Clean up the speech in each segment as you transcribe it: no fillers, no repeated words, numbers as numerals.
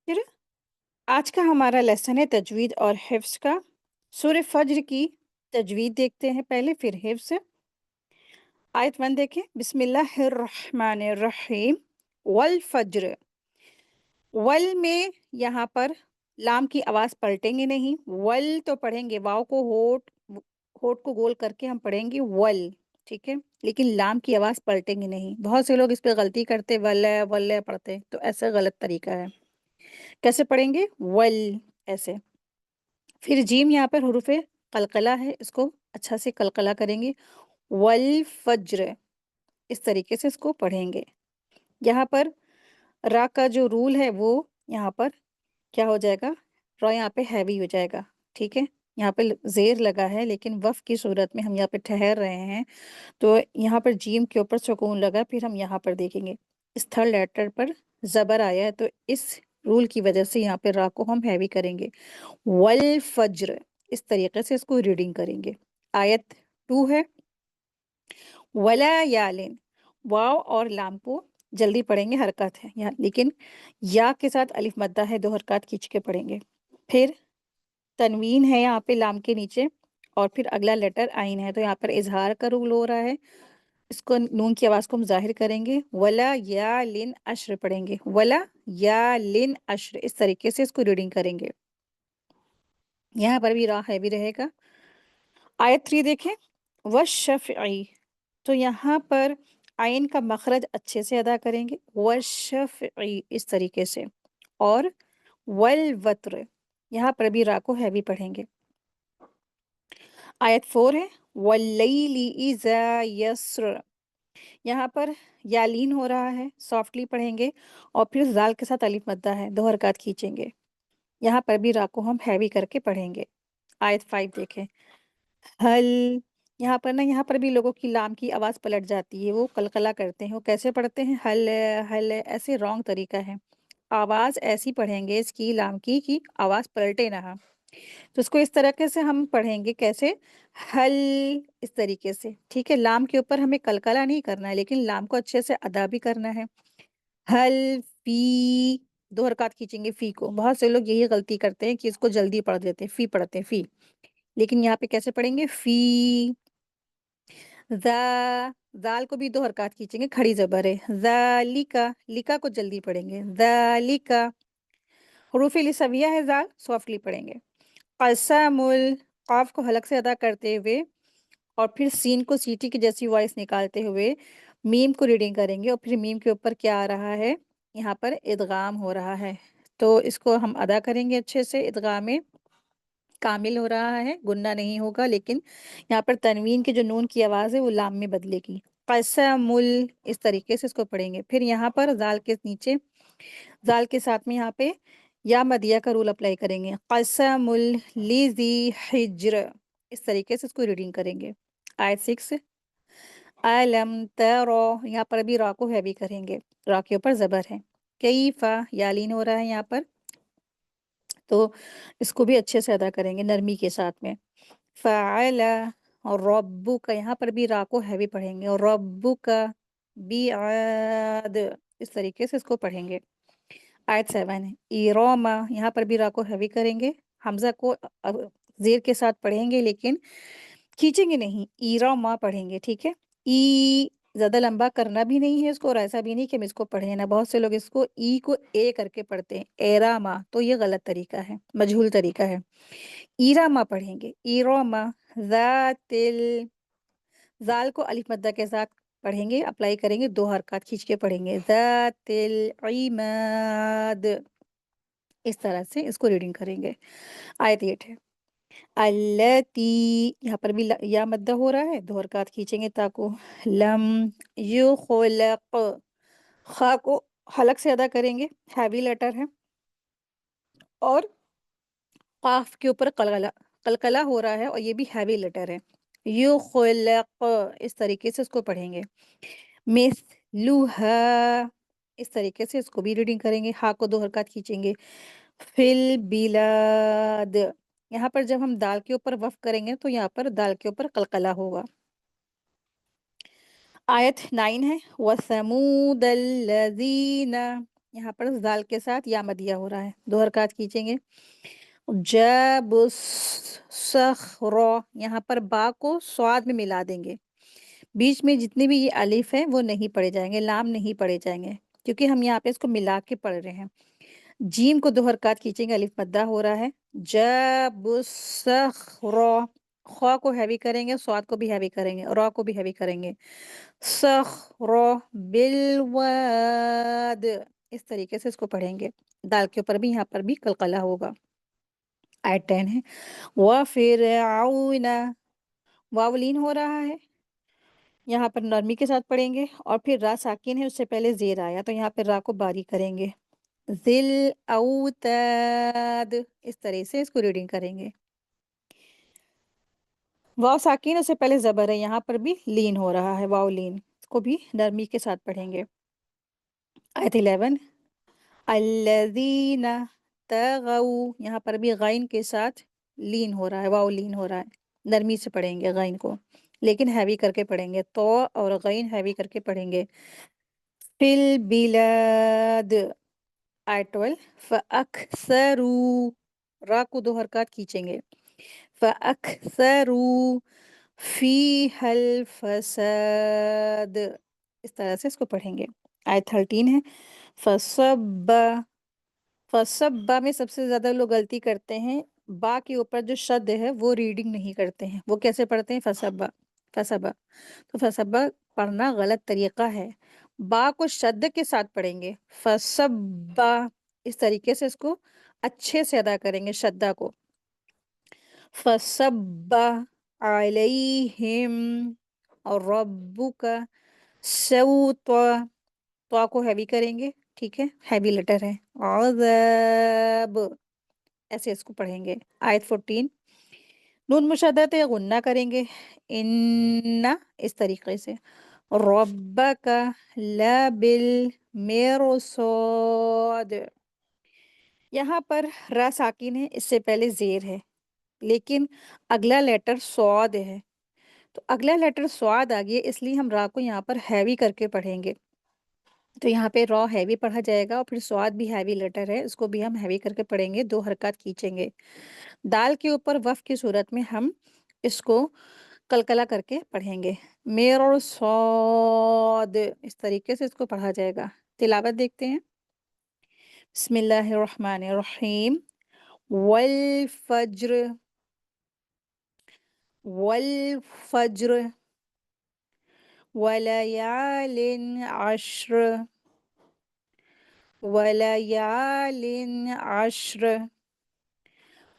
फिर आज का हमारा लेसन है तजवीद और हिफ्स का। सूरह फज्र की तजवीद देखते हैं पहले, फिर हिफ्स। आयत 1 देखें। बिस्मिल्लाहिर्रहमानिर्रहीम। वल फज्र। वल में यहाँ पर लाम की आवाज़ पलटेंगे नहीं, वल तो पढ़ेंगे, वाव को होठ को गोल करके हम पढ़ेंगे वल, ठीक है? लेकिन लाम की आवाज़ पलटेंगे नहीं। बहुत से लोग इस पे गलती करते वल्ले वल्ले पढ़ते हैं, तो ऐसा गलत तरीका है। कैसे पढ़ेंगे? वल, ऐसे। फिर जीम यहाँ पर हुरूफ़े क़लक़ला है, इसको अच्छा से क़लक़ला करेंगे। वल फ़ज्र, इस तरीके से इसको पढ़ेंगे। यहाँ पर रा का जो रूल है वो यहाँ पर क्या हो जाएगा? र यहाँ पे हैवी हो जाएगा, ठीक है? यहाँ पे ज़ेर लगा है, लेकिन वफ़ की सूरत में हम यहाँ पे ठहर रहे हैं, तो यहाँ पर जीम के ऊपर सुकून लगा, फिर हम यहाँ पर देखेंगे। इस थर्ड लेटर पर ज़बर आया है, तो इस रूल की वजह से यहाँ पे रा को हम हैवी करेंगे। वल फ़ज्र, इस तरीके से इसको रीडिंग करेंगे। आयत 2 है। वला यालिन, वाव और लाम को जल्दी पढ़ेंगे, हरकत है यहाँ, लेकिन या के साथ अलिफ मद्दा है, 2 हरकत खींच के पढ़ेंगे। फिर तनवीन है यहाँ पे लाम के नीचे, और फिर अगला लेटर आइन है, तो यहाँ पर इज़हार का रूल हो रहा है। इसको नून की आवाज़ को हम ज़ाहिर करेंगे। वला या लिन अश्र पढ़ेंगे, वला या लिन अश्र, इस तरीके से इसको रीडिंग करेंगे। यहाँ पर भी रा हैवी रहेगा। आयत 3 देखें। वशफ़ई, तो यहाँ पर आइन का मखरज अच्छे से अदा करेंगे। वशफ़ई, इस तरीके से। और वल वत्र, यहाँ पर भी रा को हैवी पढ़ेंगे। आयत 4 है। वल्लैली इज़ा यस्र, यहाँ पर यालीन हो रहा है, सॉफ्टली पढ़ेंगे, और फिर ज़ाल के साथ अलिफ मद्दा है, 2 हरकत खींचेंगे। यहाँ पर भी रा को हम हैवी करके पढ़ेंगे। आयत 5 देखें। हल, यहाँ पर भी लोगों की लाम की आवाज़ पलट जाती है, वो कलकला करते हैं। वो कैसे पढ़ते हैं? हल, हल, ऐसे रॉन्ग तरीका है। आवाज़ ऐसी पढ़ेंगे इसकी लाम की कि आवाज़ पलटे ना। तो इसको इस तरीके से हम पढ़ेंगे, कैसे? हल, इस तरीके से, ठीक है? लाम के ऊपर हमें कलकला नहीं करना है, लेकिन लाम को अच्छे से अदा भी करना है। हल, फ़ी, 2 हरकत खींचेंगे फ़ी को। बहुत से लोग यही गलती करते हैं कि इसको जल्दी पढ़ देते हैं, फ़ी पढ़ते हैं, फ़ी। लेकिन यहाँ पे कैसे पढ़ेंगे? फ़ी। ज़ा, ज़ाल को भी 2 हरकत खींचेंगे, खड़ी ज़बर है। ज़ालिका, लिका को जल्दी पढ़ेंगे। ज़ालिका, हुरूफ़ लिसविया है ज़ाल, सॉफ्टली पढ़ेंगे। क़समुल, क़ाफ़ को हलक से अदा करते हुए, और फिर सीन को सीटी की जैसी वॉइस निकालते हुए मीम को रीडिंग करेंगे, और फिर मीम के ऊपर क्या आ रहा है? यहाँ पर इदगाम हो रहा है। तो इसको हम अदा करेंगे अच्छे से। इदगाम कामिल हो रहा है, गुन्ना नहीं होगा, लेकिन यहाँ पर तनवीन की जो नून की आवाज़ है वो लाम में बदलेगी। क़समुल, इस तरीके से इसको पढ़ेंगे। फिर यहाँ पर ज़ाल के नीचे, ज़ाल के साथ में यहाँ पे या मदिया का रूल अप्लाई करेंगे। क़समुल लिज़ी हिज्र, इस तरीके से इसको रीडिंग करेंगे। आयत 6। अलम तरो, यहाँ पर भी रा को हैवी करेंगे, रा के ऊपर ज़बर है। कैफ़ा, यालीन हो रहा है यहाँ पर, तो इसको भी अच्छे से अदा करेंगे नरमी के साथ में। फ़अला, और रब्बुका, यहाँ पर भी रा को हैवी पढ़ेंगे, और रब्बुका बिआद, इस तरीके से इसको पढ़ेंगे। आयत 7 है। इरमा, यहाँ पर भी रा को हैवी करेंगे, हमज़ा को ज़ेर के साथ पढ़ेंगे, लेकिन खींचेंगे नहीं, इरमा पढ़ेंगे, ठीक है? ई, ज़्यादा लंबा करना भी नहीं है इसको, और ऐसा भी नहीं कि हम इसको पढ़े ना। बहुत से लोग इसको ई को ए करके पढ़ते हैं, एरामा, तो ये गलत तरीका है, मजहूल तरीका है। इरामा पढ़ेंगे, इरामा। ज़ातिल, ज़ाल को अलिफ मद्दा के साथ पढ़ेंगे, अप्लाई करेंगे, 2 हरकत खींच के पढ़ेंगे। ज़ातिल इमाद, इस तरह से इसको रीडिंग करेंगे। आयत 8 है। अल्लती, यहाँ पर भी या मद्दा हो रहा है, 2 हरकत खींचेंगे ता को। लम युखलक, खा को हलक से अदा करेंगे, हैवी लेटर है, और क़ाफ़ के ऊपर कलकला कलकला हो रहा है, और ये भी हैवी लेटर है। युखलक, इस तरीके से इसको पढ़ेंगे। मिस्लुहा, इस तरीके से इसको भी रीडिंग करेंगे, हा को 2 हरकत खींचेंगे। फिल बिलाद, यहाँ पर जब हम दाल के ऊपर वफ़ करेंगे, तो यहाँ पर दाल के ऊपर कलकला होगा। आयत 9 है। वसमूदल्लज़ीना, یہاں پر زال کے ساتھ یا مدیہ ہو رہا ہے، 2 حرکات کھینچیں گے۔ جب سخرو، یہاں پر با کو صاد میں ملا دیں گے، بیچ میں جتنے بھی یہ الف ہے وہ نہیں پڑے جائیں گے، لام نہیں پڑے جائیں گے، کیونکہ ہم یہاں پہ اس کو ملا کے پڑھ رہے ہیں۔ جیم کو 2 حرکات کھینچیں گے، الف مدہ ہو رہا ہے۔ جب سخرو، خوا کو ہیوی کریں گے، صاد کو بھی ہیوی کریں گے، را کو بھی ہیوی کریں گے۔ سخرو بالواد، اس طریقے سے اس کو پڑھیں گے۔ دال کے اوپر بھی یہاں پر بھی قلقلہ ہوگا۔ آیت 10 ہے، وَفِرْعَوْنَ، واولین ہو رہا ہے، یہاں پر نرمی کے ساتھ پڑھیں گے، اور پھر را ساکن ہے، اس سے پہلے زیر آیا تو یہاں پر را کو باری کریں گے۔ ذل اوتاد، اس طرح سے اس کو ریڈنگ کریں گے۔ واو ساکن، اس سے پہلے زبر ہے، یہاں پر بھی لین ہو رہا ہے، واو لین، اس کو بھی نرمی کے ساتھ پڑھیں گے۔ آیت 11، الذین تغوا، یہاں پر بھی غین کے ساتھ لین ہو رہا ہے، واو لین ہو رہا ہے، نرمی سے پڑھیں گے غین کو، لیکن ہیوی کر کے پڑھیں گے، تو اور غین ہیوی کر کے پڑھیں گے۔ فی البلاد، آیت 12، فَأَكْثَرُوا، را کو 2 حرکات کھینچیں گے، فَأَكْثَرُوا فِيهَا الْفَسَادَ، اس طرح سے اس کو پڑھیں گے۔ آیت 13 ہے، فَصَبَّ، فَصَبَّ میں سب سے زیادہ لوگ غلطی کرتے ہیں، با کے اوپر جو شد ہے وہ ریڈنگ نہیں کرتے ہیں، وہ کیسے پڑھتے ہیں؟ فَصَبَّ، فَصَبَّ، تو فَصَبَّ پڑھنا غلط طریقہ ہے، با کو شد کے ساتھ پڑھیں گے، فَصَبَّ، اس طریقے سے اس کو اچھے سے ادا کریں گے شدہ کو۔ فَصَبَّ عَلَيْهِمْ، اور رَبُّكَ سَوْطَ، تو کو ہیوی کریں گے، ٹھیک ہے، ہیوی لیٹر ہے، عذاب، ایسے اس کو پڑھیں گے۔ آیت 14، نون مشدد ہے، غنہ کریں گے، ان، اس طریقے سے، ربک لبالمرصاد، یہاں پر را ساکن ہے، اس سے پہلے زیر ہے، لیکن اگلا لیٹر سواد ہے، تو اگلا لیٹر سواد آ گیا، اس لیے ہم را کو یہاں پر ہیوی کر کے پڑھیں گے، تو یہاں پہ را ہیوی پڑھا جائے گا، اور پھر سواد بھی ہیوی لیٹر ہے، اس کو بھی ہم ہیوی کر کے پڑھیں گے، 2 حرکات کھینچیں گے۔ دال کے اوپر وف کی صورت میں ہم اس کو قلقلہ کر کے پڑھیں گے، مرصاد، اس طریقے سے اس کو پڑھا جائے گا۔ تلاوت دیکھتے ہیں، بسم اللہ الرحمن الرحیم، والفجر، والفجر، وليال عشر، وليال عشر،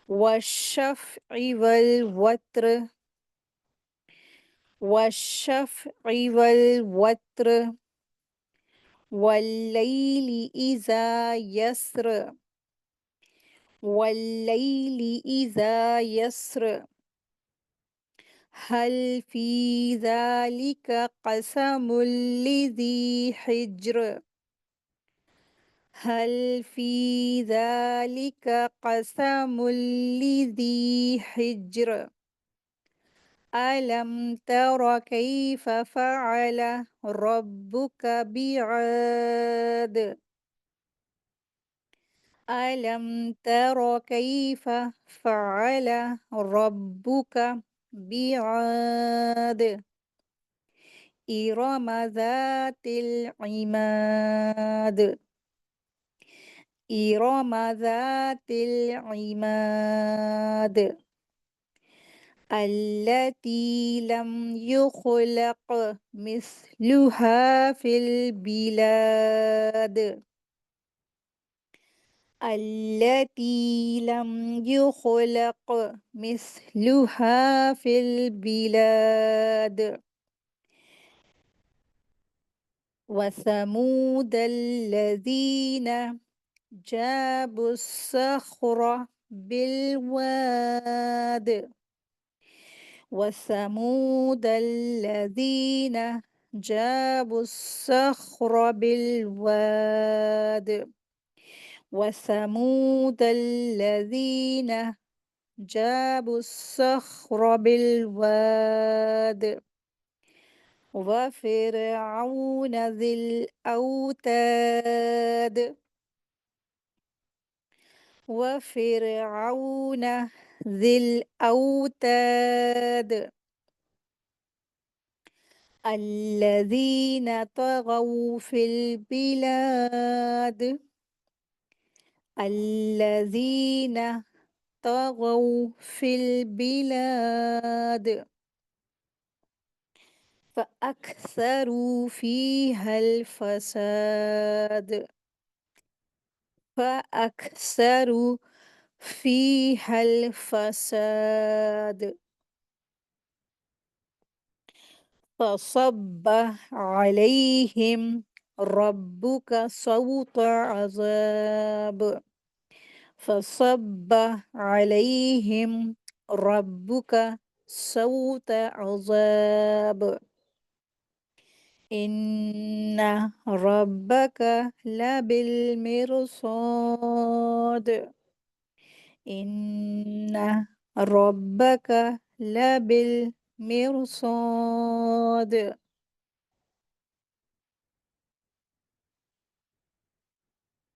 والشفع والوتر، والشفع والوتر، والليل إذا يسر، والليل إذا يسر، هل في ذلك قسم لذي حجر، هل في ذلك قسم لذي حجر، ألم تر كيف فعل ربك بعاد، ألم تر كيف فعل ربك بعاد، إرم ذات العماد، إرم ذات العماد، التي لم يخلق مثلها في البلاد، التي لم يخلق مثلها في البلاد، وثمود الذين جابوا الصخر بالواد، وثمود الذين جابوا الصخر بالواد، وثمود الذين جابوا الصخر بالواد، وفرعون ذي الأوتاد وفرعون ذي الأوتاد الذين طغوا في البلاد الذين طغوا في البلاد فأكثروا فيها الفساد فأكثروا فيها الفساد فصب عليهم ربك صوت عذاب فصب عليهم ربك صوت عذاب إن ربك لبالمرصاد إن ربك لبالمرصاد